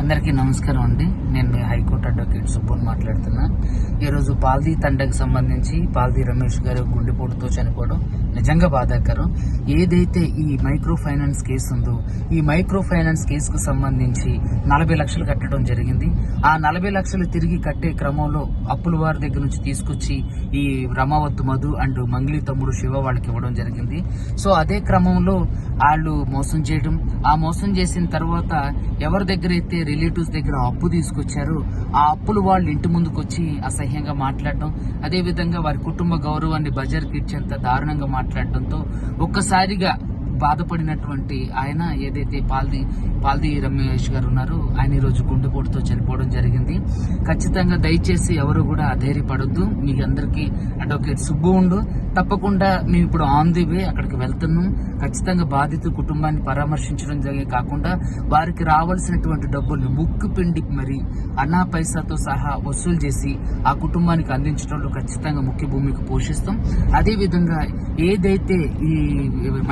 అందరికీ నమస్కారం అండి. నేను మీ హైకోర్టు అడ్వకేట్ సుబ్బుని మాట్లాడుతున్నా. ఈరోజు పాల్దీ తండకు సంబంధించి పాల్దీ రమేష్ గారు గుండెపోటుతో చనిపోవడం నిజంగా బాధాకరం. ఏదైతే ఈ మైక్రో ఫైనాన్స్ కేసు ఉందో ఈ మైక్రో ఫైనాన్స్ కేసుకు సంబంధించి 40 లక్షలు కట్టడం జరిగింది. ఆ 40 లక్షలు తిరిగి కట్టే క్రమంలో అప్పుల వారి దగ్గర నుంచి తీసుకొచ్చి ఈ రమావత్ మధు అండ్ మంగ్లీ తమ్ముడు శివ వాళ్ళకి ఇవ్వడం జరిగింది. సో అదే క్రమంలో వాళ్ళు మోసం చేయడం, ఆ మోసం చేసిన తర్వాత ఎవరి దగ్గర అయితే రిలేటివ్స్ దగ్గర అప్పు తీసుకొచ్చారో ఆ అప్పులు వాళ్ళు ఇంటి ముందుకు వచ్చి అసహ్యంగా మాట్లాడడం, అదేవిధంగా వారి కుటుంబ గౌరవాన్ని బజార్కి ఇచ్చేంత దారుణంగా మాట్లాడడంతో ఒక్కసారిగా బాధపడినటువంటి ఆయన ఏదైతే పాల్దీ రమేష్ గారు ఉన్నారో ఆయన ఈరోజు గుండెపోటుతో చనిపోవడం జరిగింది. ఖచ్చితంగా దయచేసి ఎవరు కూడా అధైర్యపడొద్దు. మీకు అందరికీ అడ్వకేట్ సుబ్బు ఉండు. తప్పకుండా మేము ఇప్పుడు ఆన్ ది వే అక్కడికి వెళ్తున్నాం. ఖచ్చితంగా బాధిత కుటుంబాన్ని పరామర్శించడం కాకుండా వారికి రావాల్సినటువంటి డబ్బుల్ని ముక్కు పిండి మరి అన్నా పైసాతో సహా వసూలు చేసి ఆ కుటుంబానికి అందించడంలో ఖచ్చితంగా ముఖ్య భూమిక పోషిస్తాం. అదేవిధంగా ఏదైతే ఈ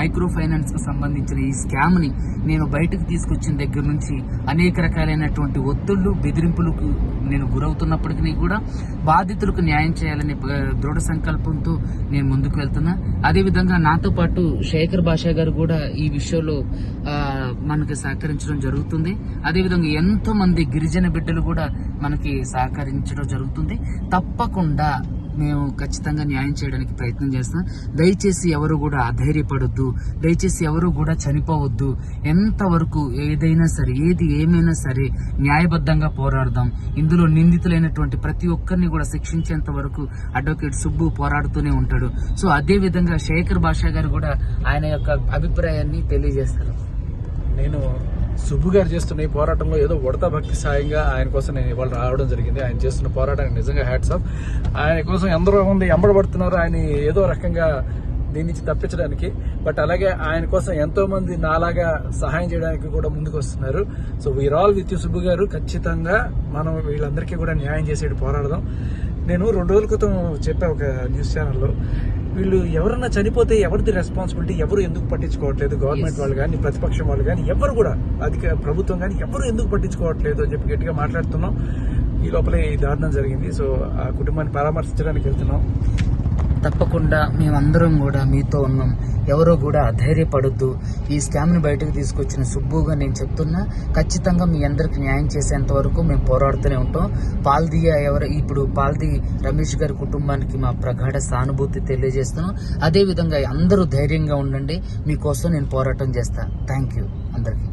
మైక్రో ఫైనాన్స్ కు సంబంధించిన ఈ స్కామ్ ని నేను బయటకు తీసుకొచ్చిన దగ్గర నుంచి అనేక రకాలైనటువంటి ఒత్తిళ్లు బెదిరింపులకు నేను గురవుతున్నప్పటికీ కూడా బాధితులకు న్యాయం చేయాలనే దృఢ సంకల్పంతో నేను ముందుకు వెళ్తున్నా. అదేవిధంగా నాతో పాటు శేఖర్ భాషా గారు కూడా ఈ విషయంలో మనకి సహకరించడం జరుగుతుంది. అదేవిధంగా ఎంతో మంది గిరిజన బిడ్డలు కూడా మనకి సహకరించడం జరుగుతుంది. తప్పకుండా మేము ఖచ్చితంగా న్యాయం చేయడానికి ప్రయత్నం చేస్తాం. దయచేసి ఎవరు కూడా అధైర్యపడొద్దు. దయచేసి ఎవరు కూడా చనిపోవద్దు. ఎంతవరకు ఏదైనా సరే ఏది ఏమైనా సరే న్యాయబద్ధంగా పోరాడదాం. ఇందులో నిందితులైనటువంటి ప్రతి ఒక్కరిని కూడా శిక్షించేంత వరకు అడ్వకేట్ సుబ్బు పోరాడుతూనే ఉంటాడు. సో అదే విధంగా శేఖర్ భాషా గారు కూడా ఆయన యొక్క అభిప్రాయాన్ని తెలియజేస్తారు. నేను సుబ్బు గారు చేస్తున్న ఈ పోరాటంలో ఏదో ఉడతా భక్తి సాయంగా ఆయన కోసం నేను ఇవాళ రావడం జరిగింది. ఆయన చేస్తున్న పోరాటానికి నిజంగా హ్యాట్స్ ఆఫ్. ఆయన కోసం ఎందరో మంది ఎంబడబడుతున్నారు ఆయన ఏదో రకంగా దీని నుంచి తప్పించడానికి. బట్ అలాగే ఆయన కోసం ఎంతో మంది నాలాగా సహాయం చేయడానికి కూడా ముందుకు వస్తున్నారు. So we are all with you Subbu garu. ఖచ్చితంగా మనం వీళ్ళందరికీ కూడా న్యాయం చేసేది పోరాడదాం. నేను 2 రోజుల క్రితం చెప్పా ఒక న్యూస్ ఛానల్లో, వీళ్ళు ఎవరన్నా చనిపోతే ఎవరిది రెస్పాన్సిబిలిటీ, ఎవరు ఎందుకు పట్టించుకోవట్లేదు, గవర్నమెంట్ వాళ్ళు కానీ ప్రతిపక్షం వాళ్ళు కానీ ఎవరు కూడా ప్రభుత్వం కానీ ఎవరు ఎందుకు పట్టించుకోవట్లేదు అని చెప్పి గట్టిగా మాట్లాడుతున్నాం. ఈ లోపలే ఈ దారుణం జరిగింది. సో ఆ కుటుంబాన్ని పరామర్శించడానికి వెళ్తున్నాం. తప్పకుండా మేమందరం కూడా మీతో ఉన్నాం. ఎవరో కూడా అధైర్యపడొద్దు. ఈ స్కామ్ని బయటకు తీసుకొచ్చిన సుబ్బుగా నేను చెప్తున్నా, ఖచ్చితంగా మీ అందరికి న్యాయం చేసేంత వరకు మేము పోరాడుతూనే ఉంటాం. ఇప్పుడు పాల్దీ రమేష్ గారి కుటుంబానికి మా ప్రగాఢ సానుభూతి తెలియజేస్తున్నాం. అదేవిధంగా అందరూ ధైర్యంగా ఉండండి. మీకోసం నేను పోరాటం చేస్తా. థ్యాంక్ యూ అందరికీ.